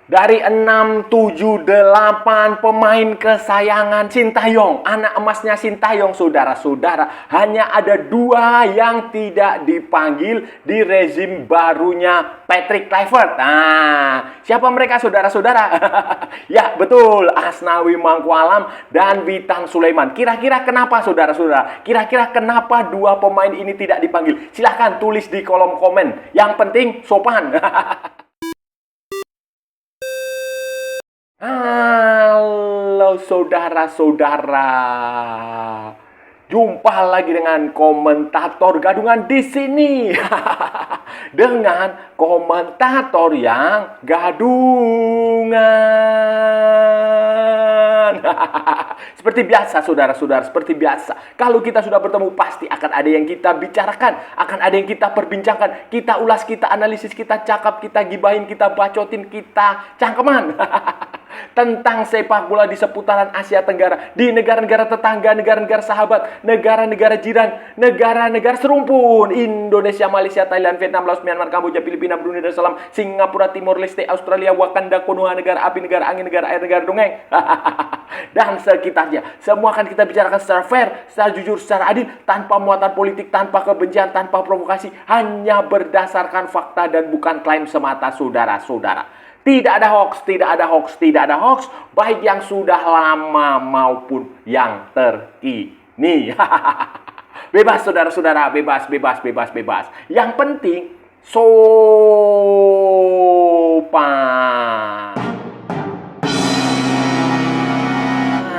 Dari 6, 7, 8 pemain kesayangan Sintayong, anak emasnya Sintayong, saudara-saudara, hanya ada 2 yang tidak dipanggil di rezim barunya Patrick Kluivert. Nah, siapa mereka, saudara-saudara? Ya, betul, Asnawi Mangkualam dan Witan Sulaiman. Kira-kira kenapa, saudara-saudara? Kira-kira kenapa 2 pemain ini tidak dipanggil? Silahkan tulis di kolom komen. Yang penting sopan. Halo saudara-saudara, jumpa lagi dengan komentator gadungan di sini. Dengan komentator yang gadungan. Seperti biasa saudara-saudara, seperti biasa. Kalau kita sudah bertemu pasti akan ada yang kita bicarakan, akan ada yang kita perbincangkan, kita ulas, kita analisis, kita cakap, kita gibahin, kita bacotin, kita cangkeman. Tentang sepak bola di seputaran Asia Tenggara, di negara-negara tetangga, negara-negara sahabat, negara-negara jiran, negara-negara serumpun, Indonesia, Malaysia, Thailand, Vietnam, Laos, Myanmar, Kamboja, Filipina, Brunei Darussalam, Singapura, Timor Leste, Australia, Wakanda, Konoha, negara api, negara angin, negara air, negara dongeng, dan sekitarnya. Semua akan kita bicarakan secara fair, secara jujur, secara adil, tanpa muatan politik, tanpa kebencian, tanpa provokasi, hanya berdasarkan fakta dan bukan klaim semata, saudara-saudara. Tidak ada hoax, tidak ada hoax, tidak ada hoax, baik yang sudah lama maupun yang terkini. Bebas saudara-saudara, bebas, bebas, bebas, bebas. Yang penting sopan.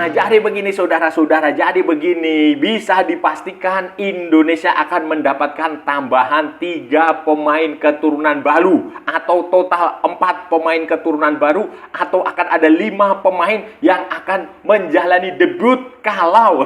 Jadi begini saudara-saudara, jadi begini, bisa dipastikan Indonesia akan mendapatkan tambahan 3 pemain keturunan baru, atau total 4 pemain keturunan baru, atau akan ada 5 pemain yang akan menjalani debut kalau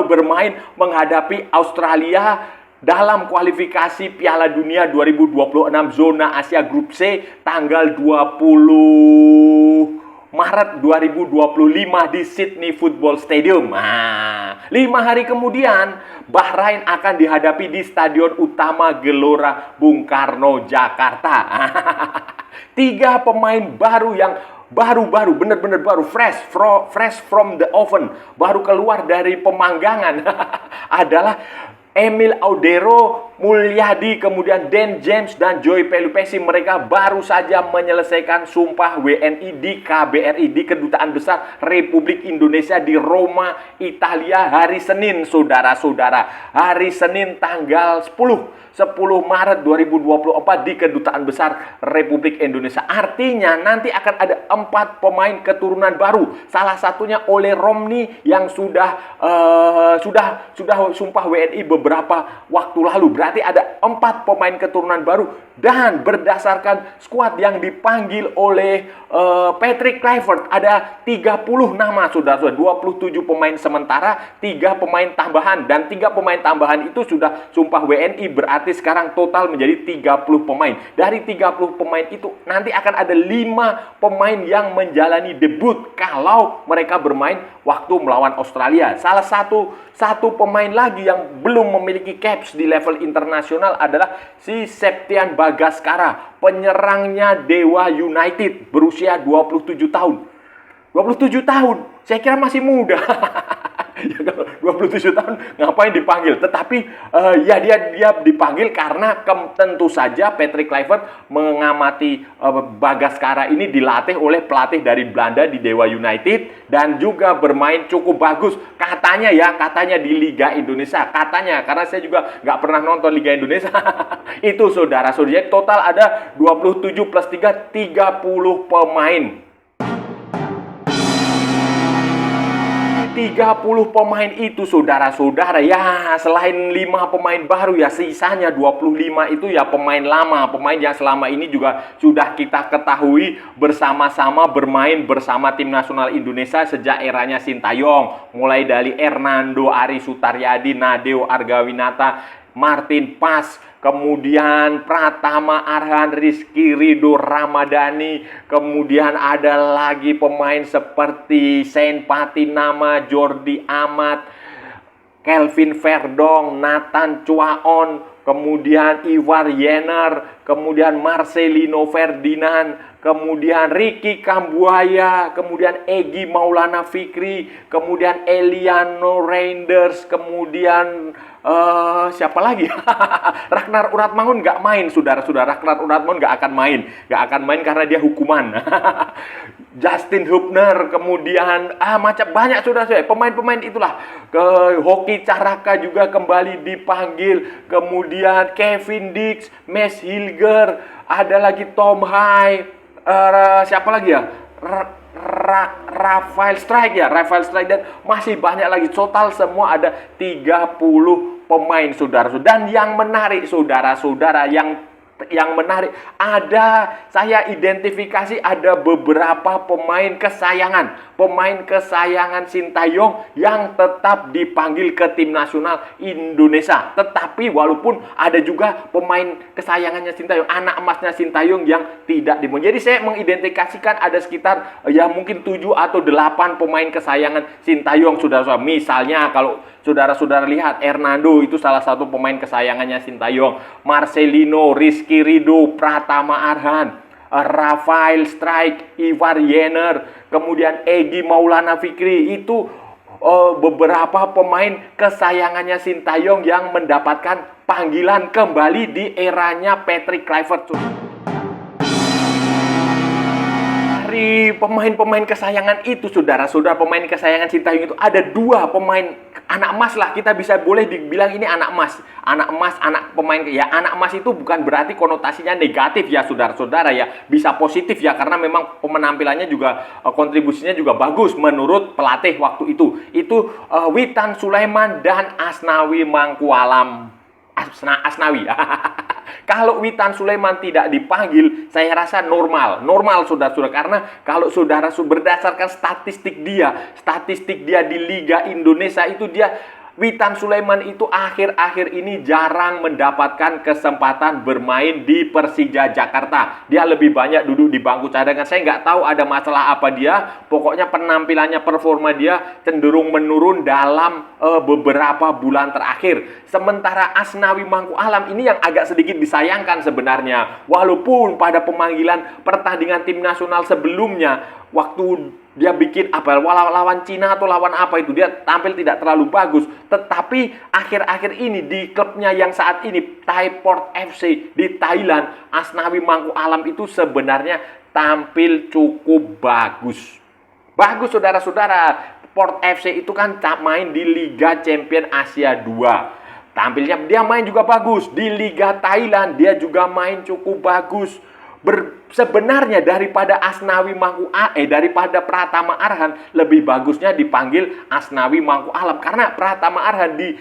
bermain menghadapi Australia dalam kualifikasi Piala Dunia 2026 zona Asia Grup C tanggal 20 Maret 2025 di Sydney Football Stadium. Nah, 5 hari kemudian Bahrain akan dihadapi di Stadion Utama Gelora Bung Karno, Jakarta. 3 pemain baru yang baru-baru, benar-benar baru, fresh from the oven, baru keluar dari pemanggangan adalah Emil Audero Mulyadi, kemudian Dan James dan Joy Pelupesi. Mereka baru saja menyelesaikan sumpah WNI di KBRI, di Kedutaan Besar Republik Indonesia di Roma, Italia hari Senin, saudara-saudara. Hari Senin tanggal 10 Maret 2024 di Kedutaan Besar Republik Indonesia. Artinya nanti akan ada 4 pemain keturunan baru. Salah satunya Ole Romni yang sudah sumpah WNI beberapa waktu lalu. Berarti ada 4 pemain keturunan baru, dan berdasarkan skuad yang dipanggil oleh Patrick Kluivert ada 30 nama, saudara-saudara. 27 pemain sementara, 3 pemain tambahan, dan 3 pemain tambahan itu sudah sumpah WNI. Berarti sekarang total menjadi 30 pemain. Dari 30 pemain itu nanti akan ada 5 pemain yang menjalani debut kalau mereka bermain waktu melawan Australia. Salah satu pemain lagi yang belum memiliki caps di level internasional adalah si Septian Bagaskara, penyerangnya Dewa United, berusia 27 tahun. 27 tahun, saya kira masih muda. Ya, kalau 27 tahun ngapain dipanggil? Tetapi ya dia dipanggil karena tentu saja Patrick Kluivert mengamati Bagaskara ini dilatih oleh pelatih dari Belanda di Dewa United, dan juga bermain cukup bagus katanya di Liga Indonesia, katanya, karena saya juga nggak pernah nonton Liga Indonesia. Itu saudara-saudara, total ada 27 plus 3, 30 pemain. 30 pemain itu saudara-saudara, ya selain 5 pemain baru, ya sisanya 25 itu ya pemain lama, pemain yang selama ini juga sudah kita ketahui bersama-sama bermain bersama tim nasional Indonesia sejak eranya Sintayong, mulai dari Hernando Ari Sutaryadi, Nadeo Argawinata, Martin Pas, kemudian Pratama Arhan, Rizky Ridho Ramadhani, kemudian ada lagi pemain seperti Sain Patinama, Jordi Amat, Kelvin Verdong, Nathan Chuaon, kemudian Ivar Jenner, kemudian Marcelino Ferdinand, kemudian Ricky Kambuaya, kemudian Egy Maulana Fikri, kemudian Eliano Reinders, kemudian siapa lagi? Ragnar Uratmangun nggak main, saudara-saudara. Ragnar Uratmangun nggak akan main karena dia hukuman. Justin Hubner, kemudian macam banyak saudara-saudara. Pemain-pemain itulah. Hoki Caraka juga kembali dipanggil, kemudian Kevin Dix, Mes Hilger, ada lagi Tom Hai, siapa lagi ya? Rafael Strike dan masih banyak lagi. Total semua ada 30 pemain saudara-saudara. Dan yang menarik saudara-saudara, yang menarik saya identifikasi ada beberapa pemain kesayangan Sintayong yang tetap dipanggil ke tim nasional Indonesia. Tetapi walaupun ada juga pemain kesayangannya Sintayong, anak emasnya Sintayong yang tidak dipanggil. Jadi saya mengidentifikasikan ada sekitar mungkin 7 atau 8 pemain kesayangan Sintayong, saudara-saudara. Misalnya kalau saudara-saudara lihat, Hernando itu salah satu pemain kesayangannya Sintayong. Marcelino, Rizky Ridho, Pratama Arhan, Rafael Strike, Ivar Jenner, kemudian Egy Maulana Fikri. Itu beberapa pemain kesayangannya Sintayong yang mendapatkan panggilan kembali di eranya Patrick Kluivert. Dari pemain-pemain kesayangan itu, saudara-saudara, pemain kesayangan Sintayong itu ada 2 pemain anak emas lah, kita bisa boleh dibilang ini anak emas, anak pemain ya. Anak emas itu bukan berarti konotasinya negatif ya, saudara-saudara ya, bisa positif ya, karena memang penampilannya juga kontribusinya juga bagus menurut pelatih waktu itu. Witan Sulaiman dan Asnawi Mangkualam. Asnawi. Kalau Witan Sulaiman tidak dipanggil, saya rasa normal saudara-saudara. Karena kalau saudara berdasarkan statistik dia di Liga Indonesia itu Witan Sulaiman itu akhir-akhir ini jarang mendapatkan kesempatan bermain di Persija Jakarta. Dia lebih banyak duduk di bangku cadangan. Saya nggak tahu ada masalah apa dia. Pokoknya penampilannya, performa dia cenderung menurun dalam beberapa bulan terakhir. Sementara Asnawi Mangkualam ini yang agak sedikit disayangkan sebenarnya. Walaupun pada pemanggilan pertandingan tim nasional sebelumnya, waktu dia bikin lawan Cina atau lawan apa itu, dia tampil tidak terlalu bagus. Tetapi akhir-akhir ini di klubnya yang saat ini, Thai Port FC di Thailand, Asnawi Mangkualam itu sebenarnya tampil cukup bagus. Bagus saudara-saudara. Port FC itu kan main di Liga Champion Asia 2. Tampilnya dia main juga bagus. Di Liga Thailand dia juga main cukup bagus. Sebenarnya daripada daripada Pratama Arhan, lebih bagusnya dipanggil Asnawi Mangkualam, karena Pratama Arhan di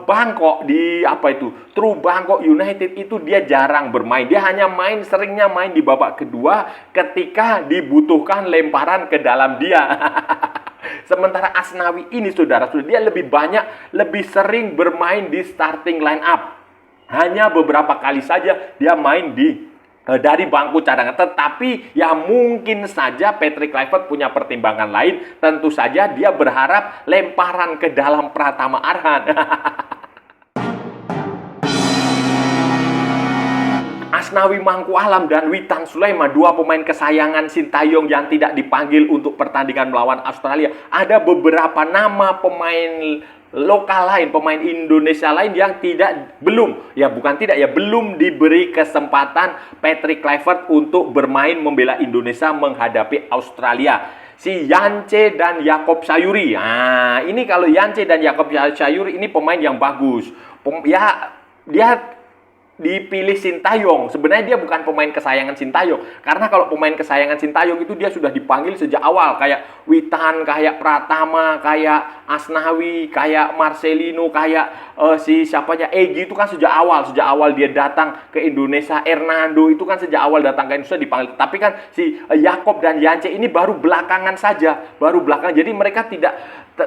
Bangkok, di True Bangkok United itu dia jarang bermain. Dia hanya seringnya main di babak kedua ketika dibutuhkan lemparan ke dalam dia. Sementara Asnawi ini saudara-saudara, dia lebih sering bermain di starting line up. Hanya beberapa kali saja dia main dari bangku cadangan. Tetapi ya mungkin saja Patrick Kluivert punya pertimbangan lain. Tentu saja dia berharap lemparan ke dalam Pratama Arhan. Asnawi Mangkualam dan Witan Sulaiman, 2 pemain kesayangan Sintayong yang tidak dipanggil untuk pertandingan melawan Australia. Ada beberapa nama pemain lokal lain, pemain Indonesia lain yang belum diberi kesempatan Patrick Kluivert untuk bermain membela Indonesia menghadapi Australia. Si Yance dan Yakob Sayuri. Nah, ini kalau Yance dan Yakob Sayuri ini pemain yang bagus. Dia dipilih Sintayong. Sebenarnya dia bukan pemain kesayangan Sintayong, karena kalau pemain kesayangan Sintayong itu dia sudah dipanggil sejak awal, kayak Witan, kayak Pratama, kayak Asnawi, kayak Marcelino, kayak Egy itu kan sejak awal dia datang ke Indonesia. Hernando itu kan sejak awal datang ke Indonesia dipanggil. Tapi kan si Yakob dan Yance ini baru belakangan. Jadi mereka tidak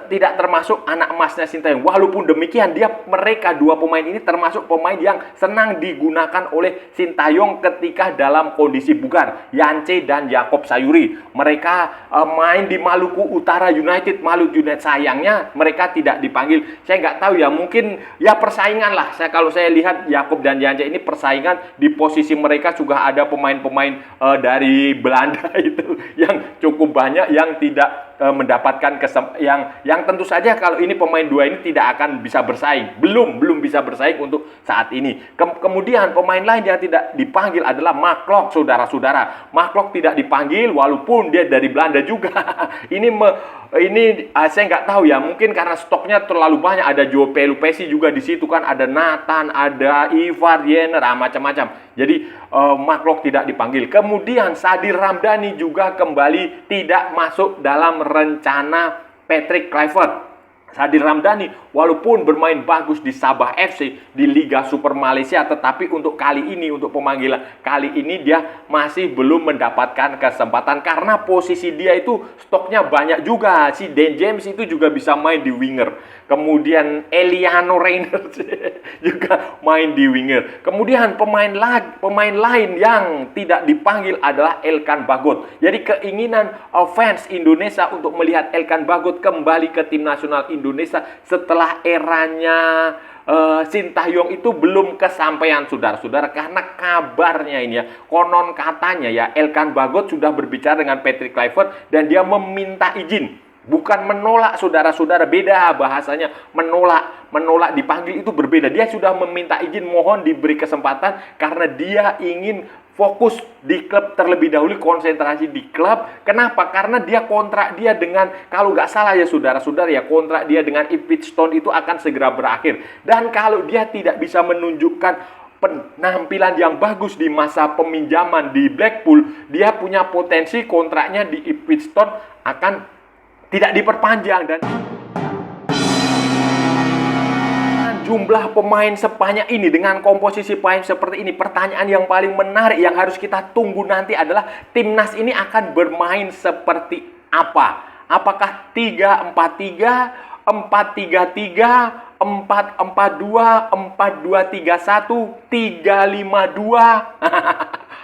tidak termasuk anak emasnya Sintayong. Walaupun demikian, mereka dua pemain ini termasuk pemain yang senang digunakan oleh Sintayong ketika dalam kondisi bugar. Yance dan Yakob Sayuri. Mereka main di Maluku Utara United. Maluku United, sayangnya mereka tidak dipanggil. Saya nggak tahu ya, mungkin ya persaingan lah. Kalau saya lihat Yakob dan Yance ini persaingan, di posisi mereka juga ada pemain-pemain dari Belanda itu yang cukup banyak yang tidak mendapatkan yang tentu saja kalau ini pemain dua ini tidak akan bisa bersaing, belum bisa bersaing untuk saat ini. Kemudian pemain lain yang tidak dipanggil adalah Maklok, saudara-saudara. Maklok tidak dipanggil walaupun dia dari Belanda juga. Ini saya nggak tahu ya, mungkin karena stoknya terlalu banyak. Ada Joe Pelupesi juga di situ kan, ada Nathan, ada Ivar Jenner, macam-macam. Jadi Maklok tidak dipanggil. Kemudian Sadir Ramdhani juga kembali tidak masuk dalam rencana Patrick Kluivert. Sadir Ramdhani walaupun bermain bagus di Sabah FC di Liga Super Malaysia, tetapi untuk kali ini, untuk pemanggilan kali ini dia masih belum mendapatkan kesempatan karena posisi dia itu stoknya banyak juga. Si Dan James itu juga bisa main di winger. Kemudian Eliano Reynolds juga main di winger. Kemudian pemain lain yang tidak dipanggil adalah Elkan Bagot. Jadi keinginan fans Indonesia untuk melihat Elkan Bagot kembali ke tim nasional Indonesia setelah eranya Sintayong itu belum kesampaian, saudara-saudara, karena kabarnya ini ya, konon katanya ya, Elkan Bagot sudah berbicara dengan Patrick Kluivert dan dia meminta izin. Bukan menolak, saudara-saudara, beda bahasanya. Menolak dipanggil itu berbeda. Dia sudah meminta izin, mohon diberi kesempatan karena dia ingin fokus di klub terlebih dahulu, konsentrasi di klub. Kenapa? Karena dia kontrak dia dengan, kalau nggak salah ya saudara-saudara ya, kontrak dia dengan Ipswich Town itu akan segera berakhir. Dan kalau dia tidak bisa menunjukkan penampilan yang bagus di masa peminjaman di Blackpool, dia punya potensi kontraknya di Ipswich Town akan tidak diperpanjang. Dan jumlah pemain sebanyak ini dengan komposisi pemain seperti ini, pertanyaan yang paling menarik yang harus kita tunggu nanti adalah timnas ini akan bermain seperti apa? Apakah 3-4-3, 4-3-3, 4-4-2, 4-2-3-1, 3-5-2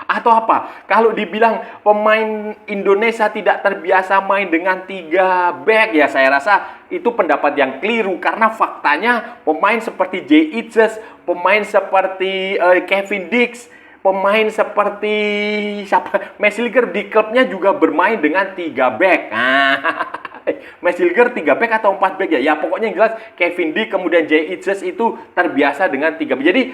atau apa? Kalau dibilang pemain Indonesia tidak terbiasa main dengan 3 back, ya saya rasa itu pendapat yang keliru. Karena faktanya pemain seperti Jay Eaches, pemain seperti Kevin Dix, pemain seperti Mesliger di klubnya juga bermain dengan 3 back. Mesliger 3 back atau 4 back ya? Ya pokoknya yang jelas Kevin D kemudian Jay Eaches itu terbiasa dengan 3 back. Jadi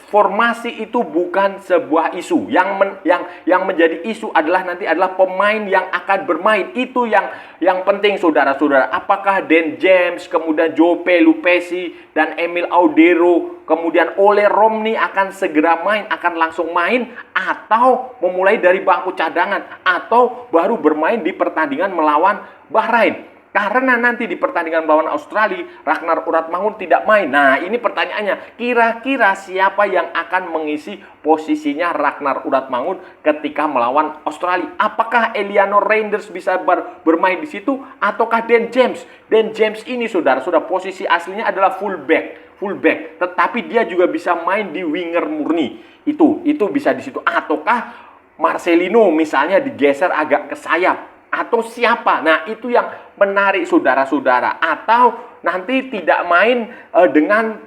formasi itu bukan sebuah isu. Yang menjadi isu adalah nanti adalah pemain yang akan bermain. Itu yang penting, saudara-saudara. Apakah Dan James, kemudian Joe Pelupesi dan Emil Audero, kemudian Ole Romney akan segera main, akan langsung main, atau memulai dari bangku cadangan, atau baru bermain di pertandingan melawan Bahrain. Karena nanti di pertandingan melawan Australia, Ragnar Uratmangun tidak main. Nah, ini pertanyaannya, kira-kira siapa yang akan mengisi posisinya Ragnar Uratmangun ketika melawan Australia? Apakah Eliano Reinders bisa bermain di situ, ataukah Dan James? Dan James ini, saudara-saudara, posisi aslinya adalah fullback, tetapi dia juga bisa main di winger murni. Itu bisa di situ. Ataukah Marcelino misalnya digeser agak ke sayap, atau siapa? Nah, itu yang menarik, saudara-saudara. Atau nanti tidak main dengan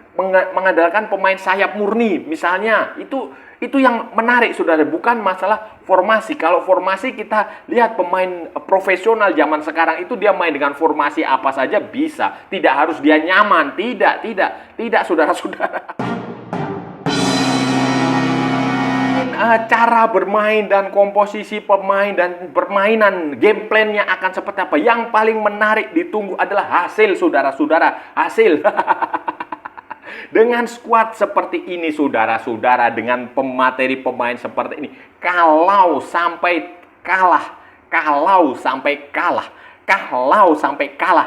mengandalkan pemain sayap murni misalnya. Itu yang menarik, saudara. Bukan masalah formasi. Kalau formasi kita lihat pemain profesional zaman sekarang itu dia main dengan formasi apa saja bisa. Tidak harus dia nyaman. Tidak, saudara-saudara. Cara bermain dan komposisi pemain dan permainan game plan-nya akan seperti apa. Yang paling menarik ditunggu adalah hasil, saudara-saudara. Hasil. Dengan skuad seperti ini, saudara-saudara, dengan pemateri pemain seperti ini, kalau sampai kalah,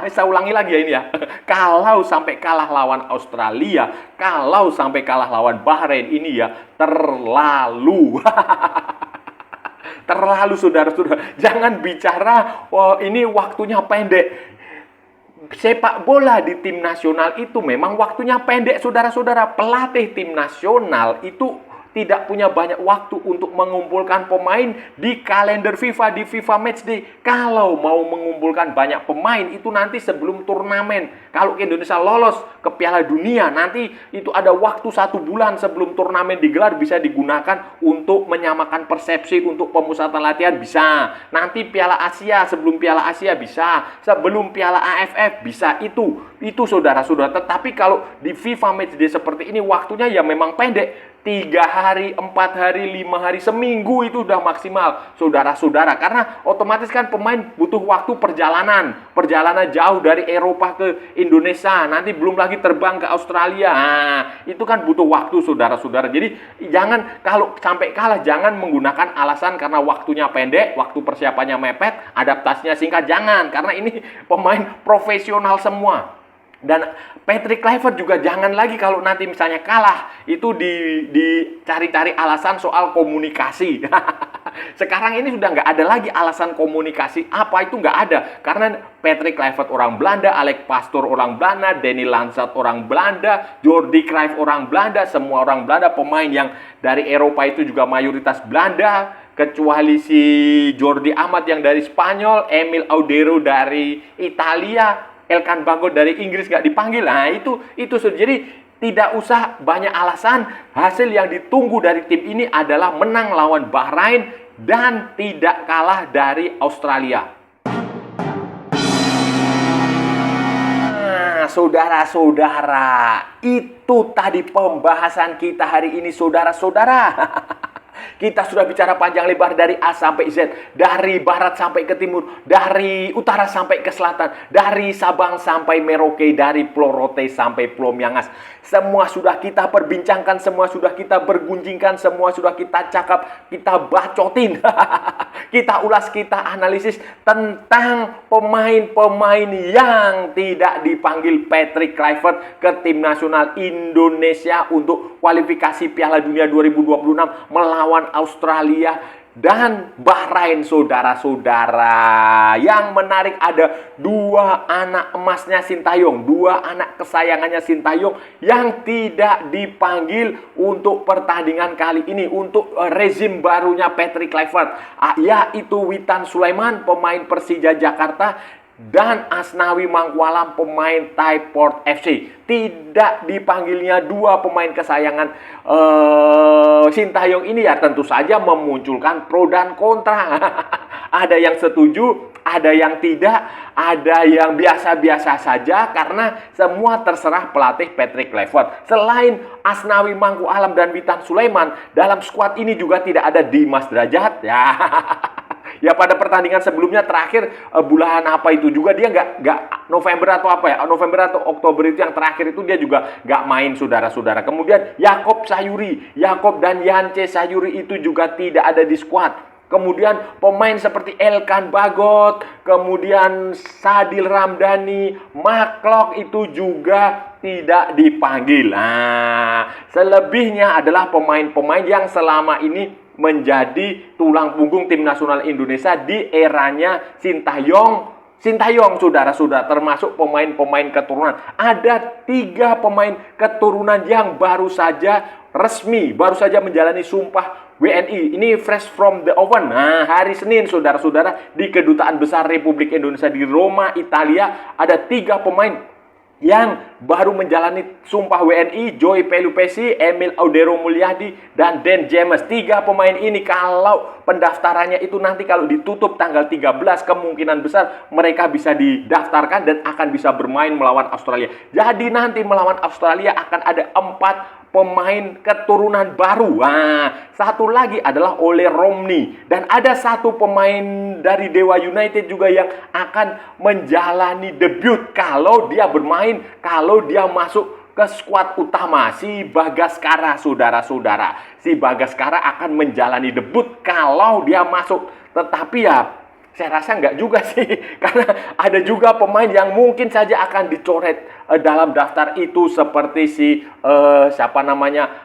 saya ulangi lagi ya ini ya. Kalau sampai kalah lawan Australia, kalau sampai kalah lawan Bahrain, ini ya terlalu. Terlalu, saudara-saudara. Jangan bicara, ini waktunya pendek. sepak bola di tim nasional itu memang waktunya pendek, saudara-saudara. Pelatih tim nasional itu tidak punya banyak waktu untuk mengumpulkan pemain di kalender FIFA, di FIFA Matchday. Kalau mau mengumpulkan banyak pemain itu nanti sebelum turnamen. Kalau Indonesia lolos ke Piala Dunia, nanti itu ada waktu 1 bulan sebelum turnamen digelar, bisa digunakan untuk menyamakan persepsi, untuk pemusatan latihan bisa. Nanti Piala Asia, sebelum Piala Asia bisa. Sebelum Piala AFF bisa. Itu saudara-saudara. Tetapi kalau di FIFA Matchday seperti ini waktunya ya memang pendek. 3 hari, 4 hari, 5 hari, seminggu itu udah maksimal, saudara-saudara. Karena otomatis kan pemain butuh waktu perjalanan jauh dari Eropa ke Indonesia. Nanti belum lagi terbang ke Australia. Nah, itu kan butuh waktu, saudara-saudara. Jadi jangan, kalau sampai kalah, jangan menggunakan alasan karena waktunya pendek, waktu persiapannya mepet, adaptasinya singkat. Jangan, karena ini pemain profesional semua. Dan Patrick Kluivert juga jangan lagi kalau nanti misalnya kalah itu dicari-cari alasan soal komunikasi. Sekarang ini sudah nggak ada lagi alasan komunikasi apa, itu nggak ada. Karena Patrick Kluivert orang Belanda, Alex Pastoor orang Belanda, Danny Lansat orang Belanda, Jordi Cruijff orang Belanda, semua orang Belanda. Pemain yang dari Eropa itu juga mayoritas Belanda, kecuali si Jordi Amat yang dari Spanyol, Emil Audero dari Italia, Elkan Bagot dari Inggris nggak dipanggil. Nah, itu jadi tidak usah banyak alasan. Hasil yang ditunggu dari tim ini adalah menang lawan Bahrain dan tidak kalah dari Australia. Nah, saudara-saudara, itu tadi pembahasan kita hari ini, saudara-saudara. Kita sudah bicara panjang lebar dari A sampai Z, dari barat sampai ke timur, dari utara sampai ke selatan, dari Sabang sampai Merauke, dari Pulau Rote sampai Pulau Miangas. Semua sudah kita perbincangkan, semua sudah kita bergunjingkan, semua sudah kita cakap, kita bacotin. Kita ulas, kita analisis tentang pemain-pemain yang tidak dipanggil Patrick Kluivert ke tim nasional Indonesia untuk kualifikasi Piala Dunia 2026 melawan Australia dan Bahrain, saudara-saudara. Yang menarik, ada 2 anak emasnya Sintayong, 2 anak kesayangannya Sintayong yang tidak dipanggil untuk pertandingan kali ini, untuk rezim barunya Patrick Kluivert, yaitu Witan Sulaiman, pemain Persija Jakarta, dan Asnawi Mangkualam, pemain Thai Port FC. Tidak dipanggilnya 2 pemain kesayangan Sintayong ini ya tentu saja memunculkan pro dan kontra. Ada yang setuju, ada yang tidak, ada yang biasa-biasa saja, karena semua terserah pelatih Patrick Kluivert. Selain Asnawi Mangkualam dan Witan Sulaiman, dalam skuad ini juga tidak ada Dimas Drajat ya. Ya, pada pertandingan sebelumnya terakhir bulan apa itu juga dia nggak November atau apa ya, November atau Oktober itu yang terakhir itu dia juga nggak main, saudara-saudara. Kemudian Yakob dan Yance Sayuri itu juga tidak ada di skuad. Kemudian pemain seperti Elkan Bagot, kemudian Sadil Ramdhani, Maklok itu juga tidak dipanggil. Nah, selebihnya adalah pemain-pemain yang selama ini menjadi tulang punggung tim nasional Indonesia di eranya Sintayong, saudara-saudara, termasuk pemain-pemain keturunan. Ada 3 pemain keturunan yang baru saja menjalani sumpah WNI. Ini fresh from the oven. Nah, hari Senin, saudara-saudara, di Kedutaan Besar Republik Indonesia di Roma, Italia, ada 3 pemain yang baru menjalani sumpah WNI, Joy Pelupesi, Emil Audero Mulyadi, dan Dan James. 3 pemain ini kalau pendaftarannya itu nanti kalau ditutup tanggal 13, kemungkinan besar mereka bisa didaftarkan dan akan bisa bermain melawan Australia. Jadi nanti melawan Australia akan ada 4 pemain keturunan baru. Nah, satu lagi adalah Ole Romney. Dan ada 1 pemain dari Dewa United juga yang akan menjalani debut kalau dia bermain, kalau dia masuk ke skuad utama. Si Bagaskara, saudara-saudara. Si Bagaskara akan menjalani debut kalau dia masuk. Tetapi ya, saya rasa enggak juga sih, karena ada juga pemain yang mungkin saja akan dicoret dalam daftar itu, seperti si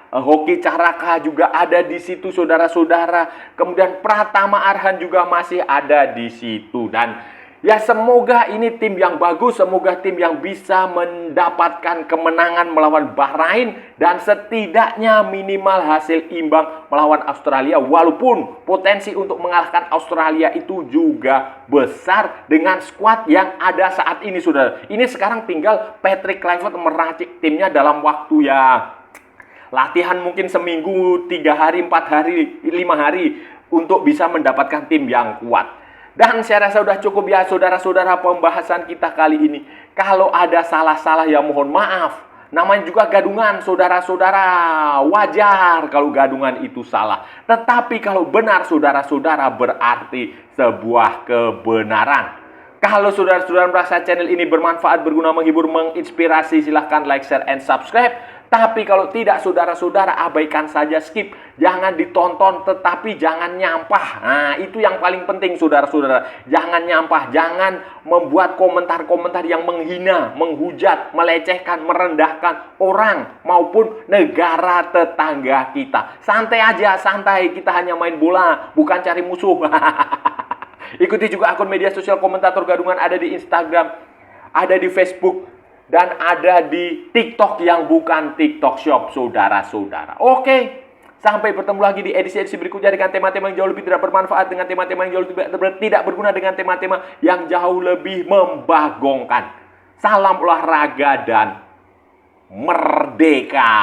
Hoki Caraka juga ada di situ, saudara-saudara. Kemudian Pratama Arhan juga masih ada di situ. Dan Ya semoga ini tim yang bagus, semoga tim yang bisa mendapatkan kemenangan melawan Bahrain dan setidaknya minimal hasil imbang melawan Australia, walaupun potensi untuk mengalahkan Australia itu juga besar dengan skuad yang ada saat ini, saudara. Ini sekarang tinggal Patrick Kluivert meracik timnya dalam waktu latihan mungkin seminggu, 3 hari, 4 hari, 5 hari untuk bisa mendapatkan tim yang kuat. Dan saya rasa sudah cukup ya saudara-saudara pembahasan kita kali ini. Kalau ada salah-salah ya mohon maaf. Namanya juga gadungan saudara-saudara. Wajar kalau gadungan itu salah. Tetapi kalau benar saudara-saudara berarti sebuah kebenaran. Kalau saudara-saudara merasa channel ini bermanfaat, berguna, menghibur, menginspirasi, silahkan like, share, and subscribe. Tapi kalau tidak saudara-saudara abaikan saja, skip. Jangan ditonton tetapi jangan nyampah. Nah itu yang paling penting saudara-saudara. Jangan nyampah, jangan membuat komentar-komentar yang menghina, menghujat, melecehkan, merendahkan orang maupun negara tetangga kita. Santai aja, santai. Kita hanya main bola, bukan cari musuh. Ikuti juga akun media sosial Komentator Gadungan, ada di Instagram, ada di Facebook, dan ada di TikTok yang bukan TikTok Shop, saudara-saudara. Oke, sampai bertemu lagi di edisi-edisi berikutnya dengan tema-tema yang jauh lebih tidak bermanfaat, dengan tema-tema yang jauh lebih tidak berguna, dengan tema-tema yang jauh lebih membagongkan. Salam olahraga dan merdeka!